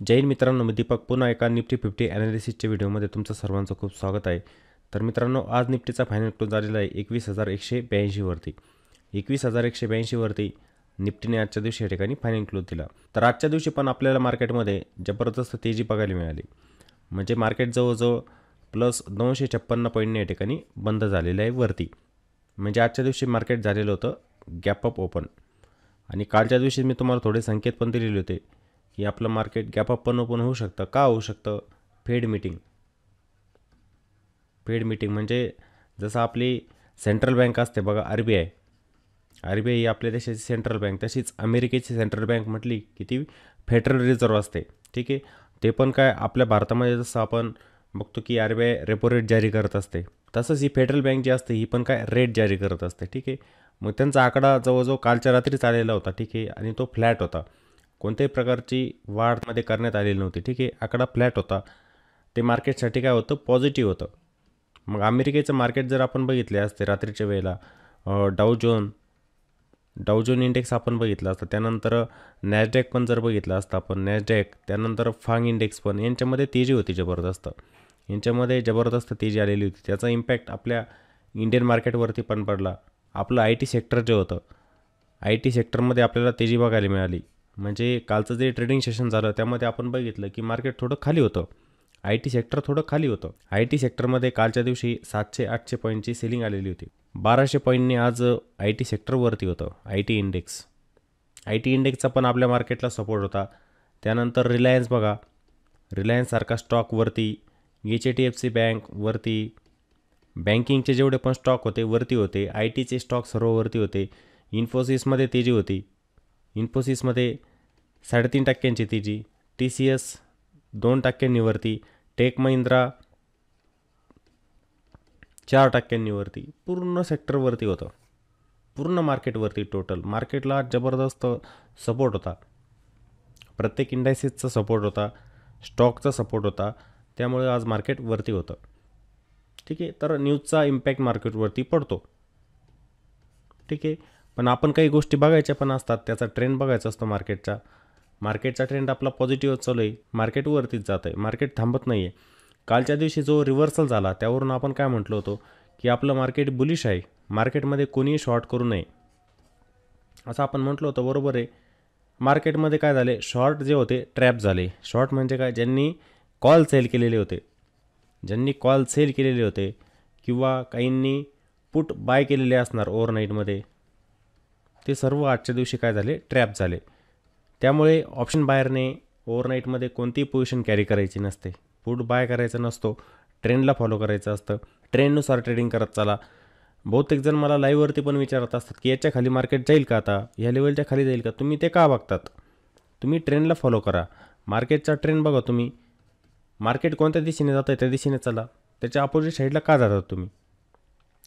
जय हिंद मित्रांनो, मी दीपक पुन्हा एका निफ्टी 50 ॲनालिसिसच्या व्हिडिओमध्ये तुमचं सर्वांचं खूप स्वागत आहे. तर मित्रांनो, आज निफ्टीचा फायनल क्लोज झालेला आहे 21,182 वरती. 21,182 वरती निफ्टीने आजच्या दिवशी या ठिकाणी फायनल क्लोज दिला. तर आजच्या दिवशी पण आपल्याला मार्केटमध्ये जबरदस्त तेजी बघायला मिळाली. म्हणजे मार्केट जवळजवळ प्लस 256 पॉईंटने या ठिकाणी बंद झालेलं आहे वरती. म्हणजे आजच्या दिवशी मार्केट झालेलं होतं गॅप अप ओपन. आणि कालच्या दिवशी मी तुम्हाला थोडे संकेत पण दिलेले होते की आपलं मार्केट गॅप अप पण ओपन होऊ शकतं. का होऊ शकतं? फेड मीटिंग म्हणजे जसं आपली सेंट्रल बँक असते बघा, RBI ही आपल्या देशाची सेंट्रल बँक, तशीच अमेरिकेची सेंट्रल बँक म्हटली की ती फेडरल रिझर्व्ह असते. ठीक आहे, ते पण काय आपल्या भारतामध्ये जसं आपण बघतो की RBI रेपो रेट जारी करत असते, तसंच ही फेडरल बँक जी असते ही पण काय रेट जारी करत असते. ठीक आहे, मग त्यांचा आकडा जवळजवळ कालच्या रात्रीच आलेला होता. ठीक आहे, आणि तो फ्लॅट होता, कोणत्याही प्रकारची वाढमध्ये करण्यात आलेली नव्हती. ठीक आहे, आकडा फ्लॅट होता. ते मार्केटसाठी काय होतं, पॉझिटिव्ह होतं. मग अमेरिकेचं मार्केट जर आपण बघितले असते रात्रीच्या वेळेला, डाऊजोन इंडेक्स आपण बघितला असता, त्यानंतर नॅसडॅक पण जर बघितलं असतं आपण, नॅसडॅक त्यानंतर फांग इंडेक्स पण, यांच्यामध्ये तेजी होती जबरदस्त. यांच्यामध्ये जबरदस्त तेजी आलेली होती. त्याचा इम्पॅक्ट आपल्या इंडियन मार्केटवरती पण पडला. आपलं IT सेक्टर जे होतं, IT सेक्टरमध्ये आपल्याला तेजी बघायला मिळाली. म्हणजे कालचं जे ट्रेडिंग सेशन झालं त्यामध्ये आपण बघितलं की मार्केट थोडं खाली होतं. IT सेक्टर थोडं खाली होतं. IT सेक्टरमध्ये कालच्या दिवशी 700-800 पॉईंटची सेलिंग आलेली होती. 1200 पॉईंटने आज IT सेक्टरवरती होतं. IT इंडेक्सचा पण आपल्या मार्केटला सपोर्ट होता. त्यानंतर रिलायन्स बघा, रिलायन्ससारखा स्टॉक वरती, HDFC बँक वरती, बँकिंगचे जेवढे पण स्टॉक होते वरती होते. ITचे स्टॉक सर्व वरती होते. इन्फोसिसमध्ये तेजी होती. इन्फोसिसमध्ये 3.5% तेजी, TCS 2% वरती, टेक महिंद्रा 4% वरती. पूर्ण सेक्टरवरती होतं, पूर्ण मार्केटवरती. टोटल मार्केटला जबरदस्त सपोर्ट होता. प्रत्येक इंडायसिसचा सपोर्ट होता, स्टॉकचा सपोर्ट होता. त्यामुळे आज मार्केट वरती होतं. ठीक आहे, तर न्यूजचा इम्पॅक्ट मार्केटवरती पडतो. ठीक आहे, पण आपण काही गोष्टी बघायच्या पण असतात, त्याचा ट्रेंड बघायचा असतो मार्केटचा ट्रेंड आपला पॉझिटिव्ह चालू आहे. मार्केट वरतीच जात आहे, मार्केट थांबत नाही आहे. कालच्या दिवशी जो रिव्हर्सल झाला त्यावरून आपण काय म्हटलो होतो की आपलं मार्केट बुलिश आहे, मार्केटमध्ये कोणीही शॉर्ट करू नये असं आपण म्हटलं होतं. बरोबर आहे. मार्केटमध्ये काय झाले, शॉर्ट जे होते ट्रॅप झाले. शॉर्ट म्हणजे काय, ज्यांनी कॉल सेल केलेले होते किंवा काहींनी पुट बाय केलेले असणार ओव्हरनाईटमध्ये, ते सर्व आजच्या दिवशी काय झाले, ट्रॅप झाले. त्यामुळे ऑप्शन बायरने ओव्हरनाईटमध्ये कोणतीही पोझिशन कॅरी करायची नसते, पुट बाय करायचा नसतो, ट्रेंडला फॉलो करायचं असतं. ट्रेंडनुसार ट्रेडिंग करत चला. बहुतेक जण मला लाईव्हवरती पण विचारत असतात की याच्या खाली मार्केट जाईल का, आता ह्या लेवलच्या खाली जाईल का. तुम्ही ते का बघतात? तुम्ही ट्रेंडला फॉलो करा, मार्केटचा ट्रेंड बघा. तुम्ही मार्केट कोणत्या दिशेने जातं आहे त्या दिशेने चला, त्याच्या अपोजिट साईडला का जातात तुम्ही.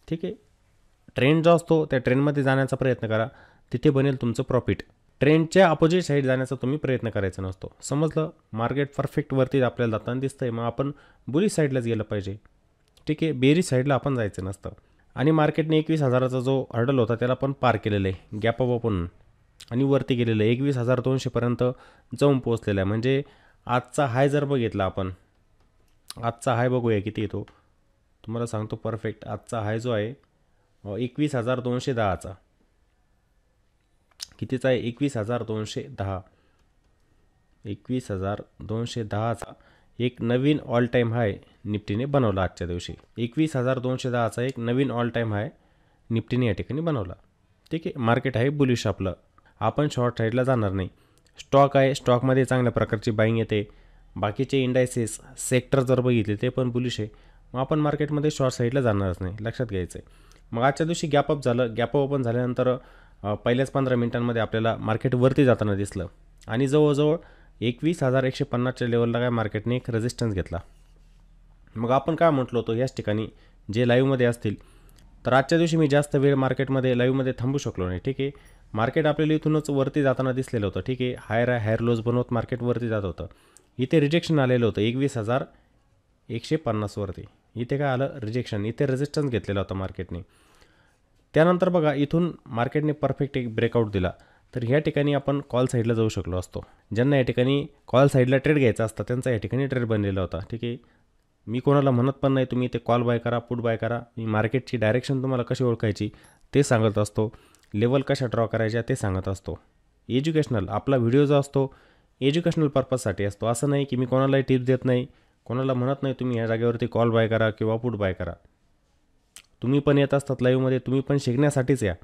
ठीक आहे, ट्रेंड जो असतो त्या ट्रेंडमध्ये जाण्याचा प्रयत्न करा, तिथे बनेल तुमचं प्रॉफिट. ट्रेंडच्या अपोजिट साईड जाण्याचा तुम्ही प्रयत्न करायचा नसतो. समजलं? मार्केट परफेक्ट वरती आपल्याला जाताना दिसतंय, मग आपण बुलिश साईडलाच गेलं पाहिजे. ठीक आहे, बेरीज साईडला आपण जायचं नसतं. आणि मार्केटने 21,000चा जो हर्डल होता त्याला पण पार केलेलं आहे, गॅप अप ओपन, आणि वरती गेलेलं आहे 21,200पर्यंत जाऊन पोहोचलेला आहे. म्हणजे आजचा हाय जर बघितला आपण, आजचा हाय बघूया किती येतो, तुम्हाला सांगतो परफेक्ट. आजचा हाय जो आहे 21,210चा, कितीचा आहे, 21,210चा एक नवीन ऑल टाईम हाय निफ्टीने बनवला आजच्या दिवशी. 21,210चा एक नवीन ऑल टाईम हाय निफ्टीने या ठिकाणी बनवला. ठीक आहे, मार्केट आहे बुलिश आपलं, आपण शॉर्ट साईडला जाणार नाही. स्टॉक आहे, स्टॉकमध्ये चांगल्या प्रकारची बाईंग येते. बाकीचे इंडायसेस सेक्टर जर बघितले ते पण बुलिश आहे, मग आपण मार्केटमध्ये शॉर्ट साईडला जाणारच नाही, लक्षात घ्यायचं आहे. मग आजच्या दिवशी गॅप अप झालं. गॅप ओपन झाल्यानंतर पहिल्याच 15 मिनिटांमध्ये आपल्याला मार्केट वरती जाताना दिसलं आणि जवळजवळ 21,150च्या लेवलला काय मार्केटने एक रेजिस्टन्स घेतला. मग आपण काय म्हटलो होतो याच ठिकाणी, जे लाईव्हमध्ये असतील, तर आजच्या दिवशी मी जास्त वेळ मार्केटमध्ये लाईव्हमध्ये थांबू शकलो नाही. ठीक आहे, मार्केट आपल्याला इथूनच वरती जाताना दिसलेलं होतं. ठीक आहे, हायर लोज बनवत मार्केट वरती जात होतं. इथे रिजेक्शन आलेलं होतं 21,150 वरती. इथे काय आलं, रिजेक्शन. इथे रेजिस्टन्स घेतलेला होता मार्केटने. त्यानंतर बघा, इथून मार्केटने परफेक्ट एक ब्रेकआउट दिला. तर ह्या ठिकाणी आपण कॉल साईडला जाऊ शकलो असतो. ज्यांना या ठिकाणी कॉल साईडला ट्रेड घ्यायचा असता त्यांचा या ठिकाणी ट्रेड बनलेला होता. ठीक आहे, मी कोणाला म्हणत पण नाही तुम्ही ते कॉल बाय करा, पुट बाय करा. मी मार्केटची डायरेक्शन तुम्हाला कशी ओळखायची ते सांगत असतो, लेवल कशा ड्रॉ करायच्या ते सांगत असतो. एज्युकेशनल आपला व्हिडिओ जो असतो एज्युकेशनल पर्पजसाठी असतो. असं नाही की मी कोणालाही टिप्स देत नाही, कोणाला म्हणत नाही तुम्ही ह्या जागेवरती कॉल बाय करा किंवा पुट बाय करा. तुम्ही पण येत असतात लाईव्हमध्ये, तुम्ही पण शिकण्यासाठीच या.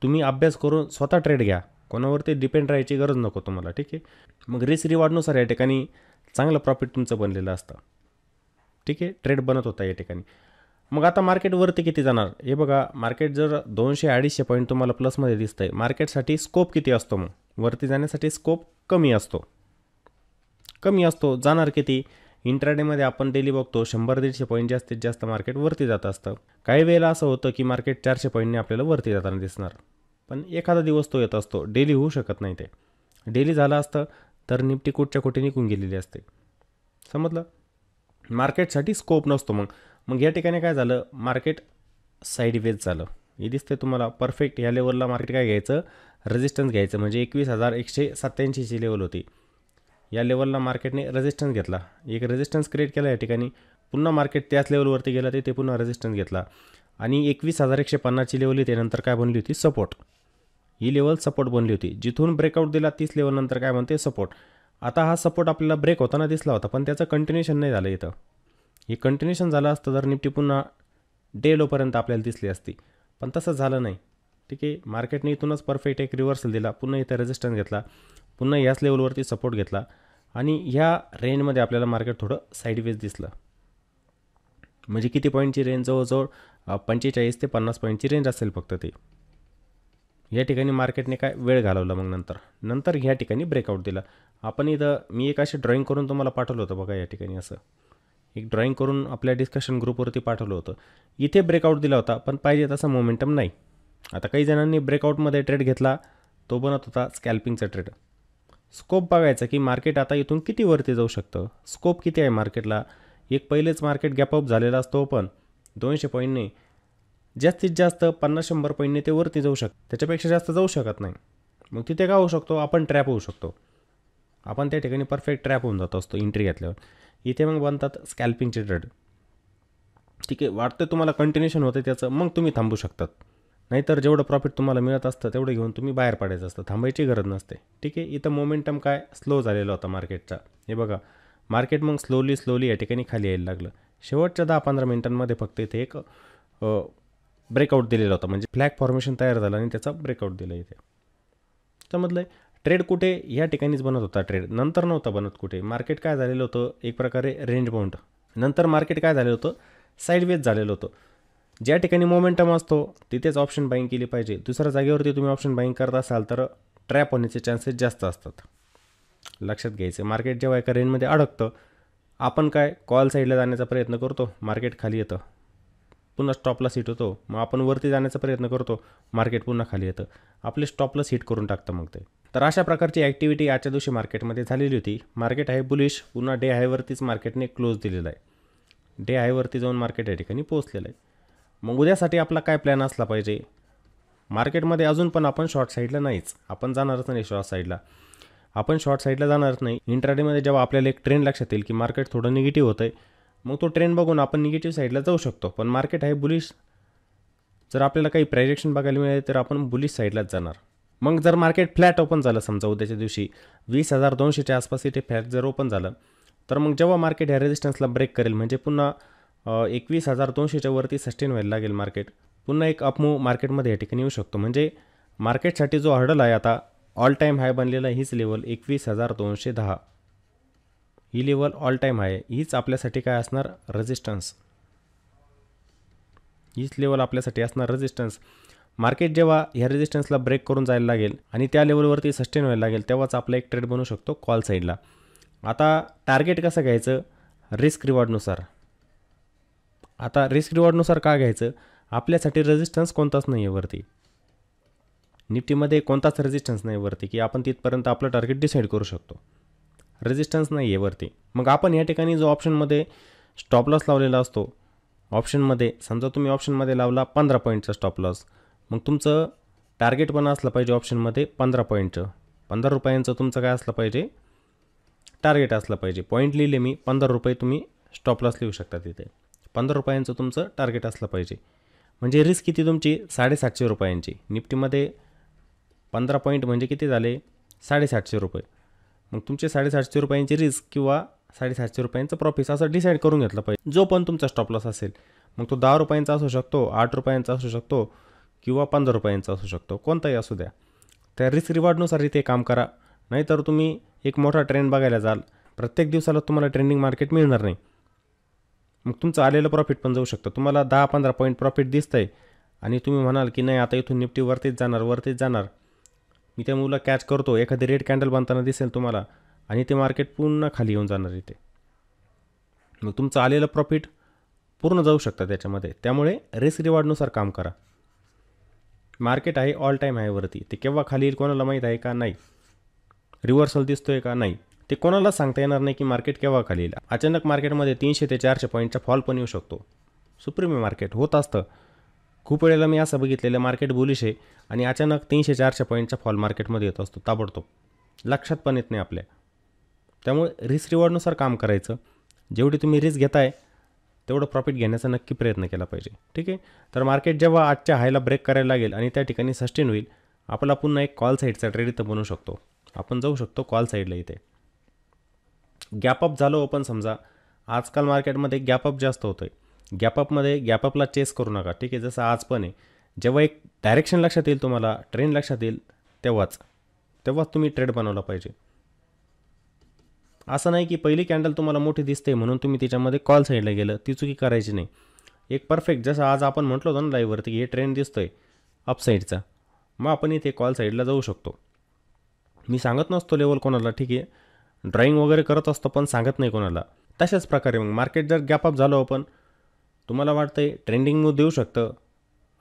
तुम्ही अभ्यास करून स्वतः ट्रेड घ्या, कोणावरती डिपेंड राहायची गरज नको तुम्हाला. ठीक आहे, मग रिस्क रिवॉर्डनुसार या ठिकाणी चांगलं प्रॉफिट तुमचं बनलेलं असतं. ठीक आहे, ट्रेड बनत होता या ठिकाणी. मग आता मार्केटवरती किती जाणार हे बघा. मार्केट जर 200-250 पॉईंट तुम्हाला प्लसमध्ये दिसतं आहे, मार्केटसाठी स्कोप किती असतो? मग वरती जाण्यासाठी स्कोप कमी असतो. जाणार किती? इंट्राडेमध्ये आपण डेली बघतो 100-150 पॉईंट जास्तीत जास्त मार्केट वरती जात असतं. काही वेळेला असं होतं की मार्केट 400 पॉईंटने आपल्याला वरती जाताना दिसणार, पण एखादा दिवस तो येत असतो. डेली होऊ शकत नाही. ते डेली झालं असतं तर निफ्टी कुठच्या कुठे निघून गेलेली असते. समजलं? मार्केटसाठी स्कोप नसतो. मग या ठिकाणी काय झालं, मार्केट साईडवेज झालं. हे दिसते तुम्हाला परफेक्ट. या लेवलला मार्केट काय घ्यायचं, रेजिस्टन्स घ्यायचं. म्हणजे 21,187ची लेवल होती. या लेवलला मार्केटने रेजिस्टन्स घेतला, एक रेजिस्टन्स क्रिएट केला या ठिकाणी. पुन्हा मार्केट त्याच लेवलवरती गेला, ते पुन्हा रेजिस्टन्स घेतला आणि 21,150ची लेवल येते. नंतर काय बनली होती, सपोर्ट. ही लेवल सपोर्ट बनली होती. जिथून ब्रेकआउट दिला तीच लेवल नंतर काय म्हणते, सपोर्ट. आता हा सपोर्ट आपल्याला ब्रेक होताना दिसला होता, पण त्याचं कंटिन्युएशन नाही झालं इथं. हे कंटिन्युएशन झालं असतं तर निफ्टी पुन्हा डे लोपर्यंत आपल्याला दिसली असती, पण तसं झालं नाही. ठीक आहे, मार्केटने इथूनच परफेक्ट एक रिव्हर्सल दिला, पुन्हा इथं रेजिस्टन्स घेतला, पुन्हा याच लेवलवरती सपोर्ट घेतला आणि ह्या रेंजमध्ये आपल्याला मार्केट थोडं साईडवेज दिसलं. म्हणजे किती पॉईंटची रेंज, जवळजवळ 45 ते 50 पॉईंटची रेंज असेल फक्त ती. या ठिकाणी मार्केटने काय वेळ घालवला. मग नंतर ह्या ठिकाणी ब्रेकआउट दिला. आपण इथं मी एक अशी ड्रॉईंग करून तुम्हाला पाठवलं होतं बघा. या ठिकाणी असं एक ड्रॉईंग करून आपल्या डिस्कशन ग्रुपवरती पाठवलं होतं. इथे ब्रेकआउट दिला होता, पण पाहिजे तसा मोमेंटम नाही. आता काही जणांनी ब्रेकआउटमध्ये ट्रेड घेतला, तो बनत होता स्कॅल्पिंगचा ट्रेड. स्कोप बघायचा की मार्केट आता इथून किती वरती जाऊ शकतं, स्कोप किती आहे मार्केटला. एक पहिलेच मार्केट गॅपअप झालेला असतो, पण 200 पॉईंटने जास्तीत जास्त 50-100 पॉईंटने ते वरती जाऊ शकतं, त्याच्यापेक्षा जास्त जाऊ शकत नाही. मग तिथे काय होऊ शकतो, आपण ट्रॅप होऊ शकतो. आपण त्या ठिकाणी परफेक्ट ट्रॅप होऊन जात असतो एंट्री घेतल्यावर. इथे मग बनतात स्कॅल्पिंगचे ट्रेड. ठीक आहे, वाटतं तुम्हाला कंटिन्युएशन होतं त्याचं, मग तुम्ही थांबू शकतात. नाहीतर जेवढं प्रॉफिट तुम्हाला मिळत असतं तेवढं घेऊन तुम्ही बाहेर पडायचं असतं, थांबायची गरज नसते. ठीक आहे, इथं मोमेंटम काय स्लो झालेला होता मार्केटचा. हे बघा, मार्केट मग स्लोली या ठिकाणी खाली यायला लागलं. शेवटच्या 10-15 मिनिटांमध्ये फक्त इथे एक ब्रेकआउट दिलेला होता, म्हणजे फ्लॅग फॉर्मेशन तयार झालं आणि त्याचा ब्रेकआउट दिला इथे. समजलं? ट्रेड कुठे या ठिकाणीच बनत होता, ट्रेड नंतर नव्हता बनत कुठे. मार्केट काय झालेलं होतं, एक प्रकारे रेंज बाउंड. नंतर मार्केट काय झालेलं होतं, साईडवेज झालेलं होतं. ज्या ठिकाणी मोमेंटम असतो तिथेच ऑप्शन बाईंग केली पाहिजे. दुसऱ्या जागेवरती तुम्ही ऑप्शन बाईंग करत असाल तर ट्रॅप होण्याचे चान्सेस जास्त असतात. लक्षात घ्यायचं. मार्केट जेव्हा एका रेंजमध्ये अडकतं, आपण काय कॉल साईडला जाण्याचा प्रयत्न करतो, मार्केट खाली येतं, पुन्हा स्टॉपला हिट होतो. मग आपण वरती जाण्याचा प्रयत्न करतो, मार्केट पुन्हा खाली येतं, आपले स्टॉपला हिट करून टाकतं मग ते. तर अशा प्रकारची ॲक्टिव्हिटी आजच्या दिवशी मार्केटमध्ये झालेली होती. मार्केट आहे बुलिश, पुन्हा डे हायवरतीच मार्केटने क्लोज दिलेला आहे. डे हायवरती जाऊन मार्केट या ठिकाणी पोहोचलेलं आहे. मग उद्यासाठी आपला काय प्लॅन असला पाहिजे. मार्केटमध्ये अजून पण आपण शॉर्ट साईडला नाहीच, आपण जाणारच नाही शॉर्ट साईडला. आपण शॉर्ट साईडला जाणारच नाही. इंट्राडेमध्ये जेव्हा आपल्याला एक ट्रेंड लक्षात येईल की मार्केट थोडं निगेटिव्ह होतं आहे, मग तो ट्रेंड बघून आपण निगेटिव्ह साईडला जाऊ शकतो. पण मार्केट आहे बुलिश, जर आपल्याला काही प्रायजेक्शन बघायला मिळाले तर आपण बुलिश साईडलाच जाणार. मग जर मार्केट फ्लॅट ओपन झालं, समजा उद्याच्या दिवशी 20,200च्या आसपास इथे फ्लॅट जर ओपन झालं, तर मग जेव्हा मार्केट ह्या रेजिस्टन्सला ब्रेक करेल, म्हणजे पुन्हा 21,200च्या वरती सस्टेन व्हायला लागेल मार्केट, पुन्हा एक अपमूव्ह मार्केटमध्ये या ठिकाणी येऊ शकतो. म्हणजे मार्केटसाठी जो हर्डल आहे आता ऑल टाईम हाय बनलेला हीच लेवल 21,210, ही लेवल ऑल टाईम आहे. हीच आपल्यासाठी काय असणार, रेजिस्टन्स. हीच लेवल आपल्यासाठी असणार रेजिस्टन्स. मार्केट जेव्हा ह्या रेजिस्टन्सला ब्रेक करून जायला लागेल आणि त्या लेवलवरती सस्टेन व्हायला लागेल, तेव्हाच आपला एक ट्रेड बनू शकतो कॉल साईडला. आता टार्गेट कसं घ्यायचं, रिस्क रिवॉर्डनुसार. आता रिस्क रिवॉर्डनुसार का घ्यायचं, आपल्यासाठी रेजिस्टन्स कोणताच नाही आहे वरती. निफ्टीमध्ये कोणताच रेजिस्टन्स नाही वरती की आपण तिथपर्यंत आपलं टार्गेट डिसाईड करू शकतो. रेजिस्टन्स नाही आहे वरती. मग आपण या ठिकाणी जो ऑप्शनमध्ये स्टॉप लॉस लावलेला असतो, ऑप्शनमध्ये समजा तुम्ही ऑप्शनमध्ये लावला 15 पॉईंटचा स्टॉप लॉस, मग तुमचं टार्गेट पण असलं पाहिजे ऑप्शनमध्ये 15 पॉईंटचं. 15 रुपयांचं तुमचं काय असलं पाहिजे, टार्गेट असलं पाहिजे. पॉईंट लिहिले मी, 15 रुपये तुम्ही स्टॉप लॉस लिहू शकता तिथे. 15 रुपयांचं तुमचं टार्गेट असलं पाहिजे. म्हणजे रिस्क किती तुमची 750 रुपयांची. निफ्टीमध्ये 15 पॉईंट म्हणजे किती झाले, 750 रुपये. मग तुमचे 750 रुपयांची रिस्क किंवा 750 रुपयांचं प्रॉफिट असं डिसाईड करून घेतलं पाहिजे. जो पण तुमचा स्टॉप लॉस असेल, मग तो 10 रुपयांचा असू शकतो, 8 रुपयांचा असू शकतो किंवा 15 रुपयांचा असू शकतो, कोणताही असू द्या. त्या रिस्क रिवॉर्डनुसार इथे काम करा. नाहीतर तुम्ही एक मोठा ट्रेंड बघायला जाल, प्रत्येक दिवसाला तुम्हाला ट्रेंडिंग मार्केट मिळणार नाही. मग तुमचं आलेलं प्रॉफिट पण जाऊ शकतं. तुम्हाला 10-15 पॉईंट प्रॉफिट दिसतं आहे आणि तुम्ही म्हणाल की नाही आता इथून निफ्टी वरतीच जाणार, मी त्या मुलं कॅच करतो, एखादी रेड कॅन्डल बनताना दिसेल तुम्हाला आणि ते मार्केट पुन्हा खाली येऊन जाणार इथे. मग तुमचं आलेलं प्रॉफिट पूर्ण जाऊ शकतं त्याच्यामध्ये. त्यामुळे रिस्क रिवॉर्डनुसार काम करा. मार्केट आहे ऑल टाईम हायवरती, ते केव्हा खाली येईल कोणाला माहीत आहे का, नाही. रिव्हर्सल दिसतो आहे का, नाही. ते कोणाला सांगता येणार नाही की मार्केट केव्हा खाली येईल. अचानक मार्केटमध्ये 300 ते 400 पॉईंटचा फॉल पण येऊ शकतो. सुप्रीम मार्केट होत असतं. खूप वेळेला मी असं बघितलेलं, मार्केट बुलिश आहे आणि अचानक 300-400 पॉईंटचा फॉल मार्केटमध्ये येत असतो ताबडतोब, लक्षात पण येत नाही आपल्या. त्यामुळे रिस्क रिवॉर्डनुसार काम करायचं. जेवढी तुम्ही रिस्क घेताय तेवढं प्रॉफिट घेण्याचा नक्की प्रयत्न केला पाहिजे. ठीक आहे. तर मार्केट जेव्हा आजच्या हायला ब्रेक करायला लागेल आणि त्या ठिकाणी सस्टेन होईल, आपला पुन्हा एक कॉल साईडचा ट्रेड इथं बनवू शकतो. आपण जाऊ शकतो कॉल साईडला. इथे गॅपअप झालं ओपन समजा, आजकाल मार्केटमध्ये गॅपअप जास्त होतं आहे. गॅपअपला चेस करू नका. ठीक आहे. जसं आज पण आहे, जेव्हा एक डायरेक्शन लक्षात येईल तुम्हाला, ट्रेंड लक्षात येईल, तेव्हाच तुम्ही ट्रेड बनवला पाहिजे. असं नाही की पहिली कॅन्डल तुम्हाला मोठी दिसते म्हणून तुम्ही त्याच्यामध्ये कॉल साईडला गेलं, ती चुकी करायची नाही. एक परफेक्ट, जसं आज आपण म्हटलो होतो ना लाईव्हवरती की हे ट्रेंड दिसतोय अपसाईडचा, मग आपण इथे कॉल साईडला जाऊ शकतो. मी सांगत नसतो लेवल कोणाला, ठीक आहे, ड्रॉईंग वगैरे करत असतो पण सांगत नाही कोणाला. तशाच प्रकारे मग मार्केट जर गॅपअप झालं ओपन, तुम्हाला वाटतंय ट्रेंडिंग देऊ शकतं,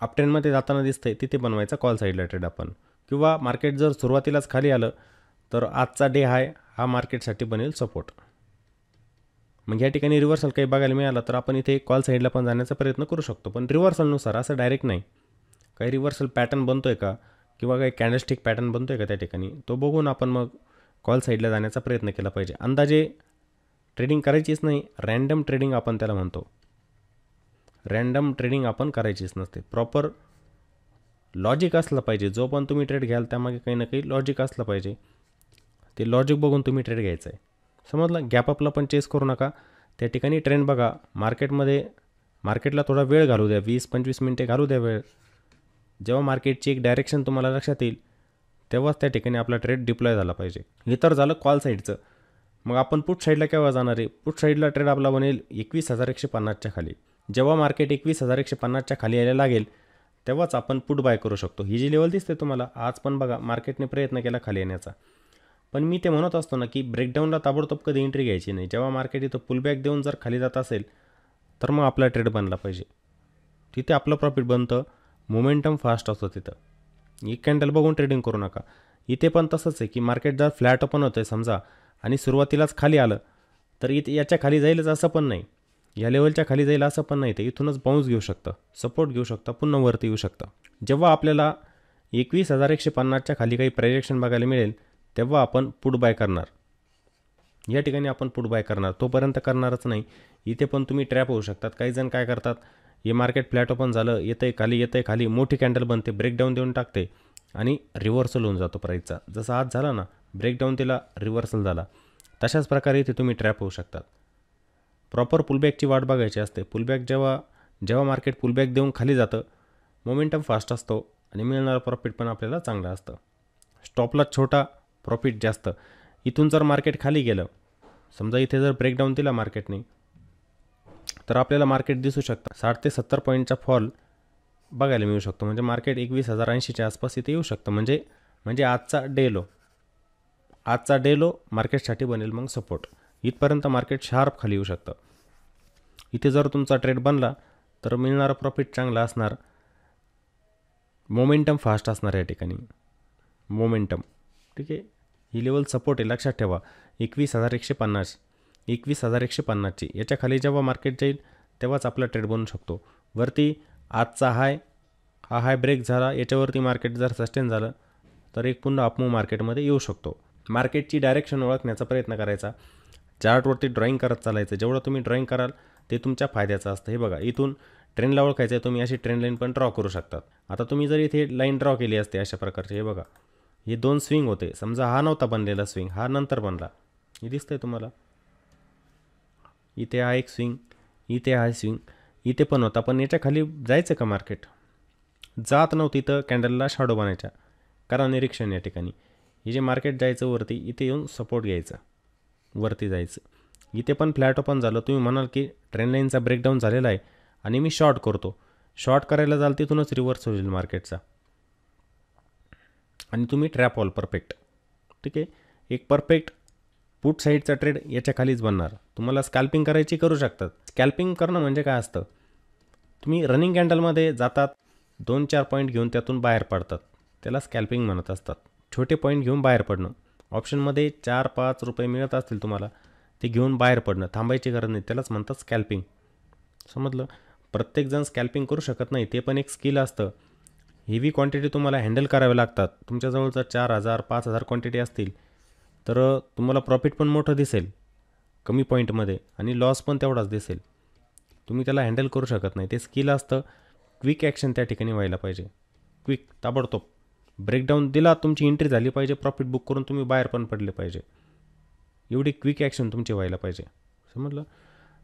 अप ट्रेंडमध्ये जाताना दिसतंय, तिथे बनवायचा कॉल साईडला ट्रेड आपण. किंवा मार्केट जर सुरुवातीलाच खाली आलं तर आजचा डे हाय हा मार्केटसाठी बनेल सपोर्ट. मग या ठिकाणी रिव्हर्सल काही बघायला मिळालं तर आपण इथे कॉल साईडला पण जाण्याचा प्रयत्न करू शकतो, पण रिव्हर्सलनुसार, असं डायरेक्ट नाही. काही रिव्हर्सल पॅटर्न बनतो आहे का किंवा काही कॅन्डलस्टिक पॅटर्न बनतो आहे का त्या ठिकाणी, तो बघून आपण मग कॉल साईडला जाण्याचा प्रयत्न केला पाहिजे. अंदाजे ट्रेडिंग करायचीच नाही, रँडम ट्रेडिंग आपण त्याला म्हणतो. रँडम ट्रेडिंग आपण करायचीच नसते. प्रॉपर लॉजिक असलं पाहिजे. जो पण तुम्ही ट्रेड घ्याल त्यामागे काही ना काही लॉजिक असलं पाहिजे. ते लॉजिक बघून तुम्ही ट्रेड घ्यायचं आहे. समजलं. गॅपअपला पण चेस करू नका. त्या ठिकाणी ट्रेंड बघा. मार्केटला थोडा वेळ घालू द्या, 20-25 मिनटे घालू द्या वेळ. जेव्हा मार्केटची एक डायरेक्शन तुम्हाला लक्षात येईल तेव्हाच त्या ठिकाणी आपला ट्रेड डिप्लॉय झाला पाहिजे. हे तर झालं कॉल साईडचं. मग आपण पुट साईडला केव्हा जाणार आहे? पुट साईडला ट्रेड आपला बनेल 21,150च्या खाली. जेव्हा मार्केट 21,150च्या खाली यायला लागेल तेव्हाच आपण पुट बाय करू शकतो. ही जी लेवल दिसते तुम्हाला, आज पण बघा मार्केटने प्रयत्न केला खाली येण्याचा, पण मी ते म्हणत असतो ना की ब्रेकडाऊनला ताबडतोब कधी एंट्री घ्यायची नाही. जेव्हा मार्केट इथं पुलबॅक देऊन जर खाली जात असेल तर मग आपला ट्रेड बनला पाहिजे. तिथे आपलं प्रॉफिट बनतं. मोमेंटम फास्ट असतो तिथं. एक कॅन्डल बघून ट्रेडिंग करू नका. इथे पण तसंच आहे की मार्केट जर फ्लॅट ओपन होतं आहे समजा आणि सुरुवातीलाच खाली आलं तर इथे याच्या खाली जाईलच असं पण नाही, या लेवलच्या खाली जाईल असं पण नाही. ते इथूनच बाउन्स घेऊ शकतं, सपोर्ट घेऊ शकतं, पुन्हा वरती येऊ शकतं. जेव्हा आपल्याला 21,150च्या खाली काही प्रायजेक्शन बघायला मिळेल तेव्हा आपण पुट बाय करणार. या ठिकाणी आपण पुट बाय करणार, तोपर्यंत करणारच नाही. इथे पण तुम्ही ट्रॅप होऊ शकतात. काही जण काय करतात, हे मार्केट फ्लॅट ओपन झालं, येतंय खाली, मोठी कॅन्डल बनते, ब्रेकडाऊन देऊन टाकते आणि रिव्हर्सल होऊन जातो प्राईसचा. जसं आज झाला ना, ब्रेकडाऊन दिला, रिव्हर्सल झाला. तशाच प्रकारे इथे तुम्ही ट्रॅप होऊ शकतात. प्रॉपर पुलबॅकची वाट बघायची असते. पुलबॅक जेव्हा मार्केट पुलबॅक देऊन खाली जातं, मोमेंटम फास्ट असतो आणि मिळणारं प्रॉफिट पण आपल्याला चांगलं असतं. स्टॉपला छोटा, प्रॉफिट जास्त. इथून जर मार्केट खाली गेलं, समजा इथे जर ब्रेकडाऊन दिला मार्केटने, तर आपल्याला मार्केट दिसू शकतं 60 ते 70 पॉईंटचा फॉल बघायला मिळू शकतो. म्हणजे मार्केट 21,080च्या आसपास इथे येऊ शकतं. म्हणजे आजचा डे लो मार्केटसाठी बनेल मग सपोर्ट. इथपर्यंत मार्केट शार्प खाली येऊ शकतं. इथे जर तुमचा ट्रेड बनला तर मिळणारा प्रॉफिट चांगला असणार. मोमेंटम फास्ट असणार या ठिकाणी. मोमेंटम, ठीक आहे. ही लेवल सपोर्ट आहे, लक्षात ठेवा. 21,150ची याच्या खाली जेव्हा मार्केट जाईल तेव्हाच आपला ट्रेड बनू शकतो. वरती आजचा हाय हा हाय ब्रेक झाला, याच्यावरती मार्केट जर सस्टेन झालं तर एक पुन्हा अपमूव मार्केटमध्ये येऊ शकतो. मार्केटची डायरेक्शन ओळखण्याचा प्रयत्न करायचा, चार्टवरती ड्रॉईंग करत चालायचं. जेवढं तुम्ही ड्रॉईंग कराल ते तुमच्या फायद्याचं असतं. हे बघा, इथून ट्रेंडला ओळखायचं आहे, तुम्ही अशी ट्रेंड लाईन पण ड्रॉ करू शकतात. आता तुम्ही जर इथे लाईन ड्रॉ केली असते अशा प्रकारचे, हे बघा, हे 2 स्विंग होते. समजा हा नव्हता बनलेला स्विंग, हा नंतर बनला, हे दिसतंय तुम्हाला. इथे हा एक स्विंग, इथे हा स्विंग, इथे पण होता, पण याच्या खाली जायचं का मार्केट? जात नव्हती, तर कॅन्डलला शॅडो बनायच्या. करा निरीक्षण या ठिकाणी. हे जे मार्केट जायचं वरती, इथे येऊन सपोर्ट घ्यायचा, वरती जायचं. इथे पण फ्लॅट ओपन झालं, तुम्ही म्हणाल की ट्रेंड लाईनचा ब्रेकडाऊन झालेला आहे आणि मी शॉर्ट करतो. शॉर्ट करायला जाल तिथूनच रिव्हर्स होईल मार्केटचा आणि तुम्ही ट्रॅप ऑल परफेक्ट. ठीक आहे, एक परफेक्ट पुट साईडचा ट्रेड याच्या खालीच बनणार. तुम्हाला स्कॅल्पिंग करायची करू शकतात. स्कॅल्पिंग करणं म्हणजे काय असतं? तुम्ही रनिंग कॅन्डलमध्ये जातात, 2-4 पॉईंट घेऊन त्यातून बाहेर पडतात, त्याला स्कॅल्पिंग म्हणत असतात. छोटे पॉईंट घेऊन बाहेर पडणं. ऑप्शनमध्ये 4-5 रुपये मिळत असतील तुम्हाला, ते घेऊन बाहेर पडणं, थांबायची गरज नाही, त्यालाच म्हणतात स्कॅल्पिंग. समजलं? प्रत्येकजण स्कॅल्पिंग करू शकत नाही, ते पण एक स्किल असतं. हेवी क्वांटिटी तुम्हाला हँडल करावे लागतात. तुमच्याजवळ जर 4,000-5,000 क्वांटिटी असतील तर तुम्हाला प्रॉफिट पण मोठं दिसेल कमी पॉईंटमध्ये आणि लॉस पण तेवढाच दिसेल. तुम्ही त्याला हँडल करू शकत नाही, ते स्किल असतं. क्विक ॲक्शन त्या ठिकाणी व्हायला पाहिजे, क्विक, ताबडतोब. ब्रेकडाऊन दिला, तुमची एंट्री झाली पाहिजे, प्रॉफिट बुक करून तुम्ही बाहेर पण पडले पाहिजे, एवढी क्विक ॲक्शन तुमची व्हायला पाहिजे. समजलं?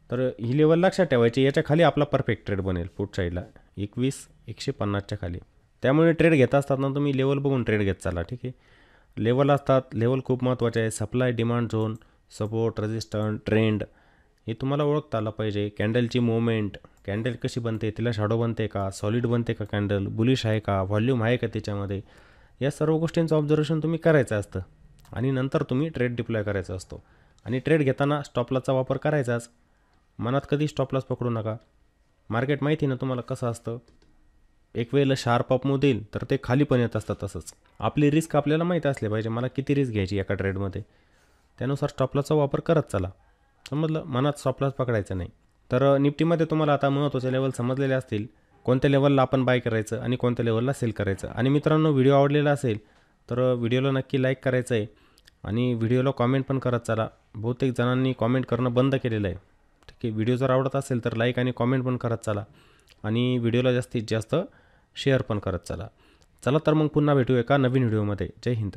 तर ही लेवल लक्षात ठेवायची. याच्या खाली आपला परफेक्ट ट्रेड बनेल पुट साईडला 21,150च्या खाली. त्यामुळे ट्रेड घेत असताना तुम्ही लेवल बघून ट्रेड घेत चाला. ठीक आहे, लेवल असतात, लेवल खूप महत्त्वाचे आहे. Supply, demand zone, support, resistance, trend, हे तुम्हाला ओळखता आलं पाहिजे. कॅन्डलची मुवमेंट, कॅन्डल कशी बनते, तिला शॅडो बनते का, सॉलिड बनते का कॅन्डल, बुलिश आहे का, व्हॉल्यूम आहे का त्याच्यामध्ये, या सर्व गोष्टींचं ऑब्झर्वेशन तुम्ही करायचं असतं आणि नंतर तुम्ही ट्रेड डिप्लॉय करायचा असतो. आणि ट्रेड घेताना स्टॉपलॉसचा वापर करायचाच. मनात कधी स्टॉपलॉस पकडू नका. मार्केट माहिती ना तुम्हाला कसं असतं, एक वेळेला शार्प अप मूव देईल तर ते खाली पण येत असतं. तसंच आपली रिस्क आपल्याला माहीत असले पाहिजे, मला किती रिस्क घ्यायची एका ट्रेडमध्ये, त्यानुसार स्टॉपलॉसचा वापर करत चला. समजलं? मनात स्टॉपलॉस पकडायचं नाही. तर निफ्टीमध्ये तुम्हाला आता महत्त्वाचे लेवल समजलेले असतील, कोणत्या लेवलला आपण बाय करायचं आणि कोणत्या लेवलला सेल करायचं. आणि मित्रांनो, व्हिडिओ आवडलेला असेल तर व्हिडिओला नक्की लाईक करायचं आहे आणि व्हिडिओला कॉमेंट पण करत चला. बहुतेक जणांनी कॉमेंट करणं बंद केलेलं आहे. ठीक आहे, व्हिडिओ जर आवडत असेल तर लाईक आणि कॉमेंट पण करत चला आणि व्हिडिओला जास्तीत जास्त शेअर पण करत चला. चला तर मग पुन्हा भेटू एका नवीन व्हिडिओमध्ये. जय हिंद.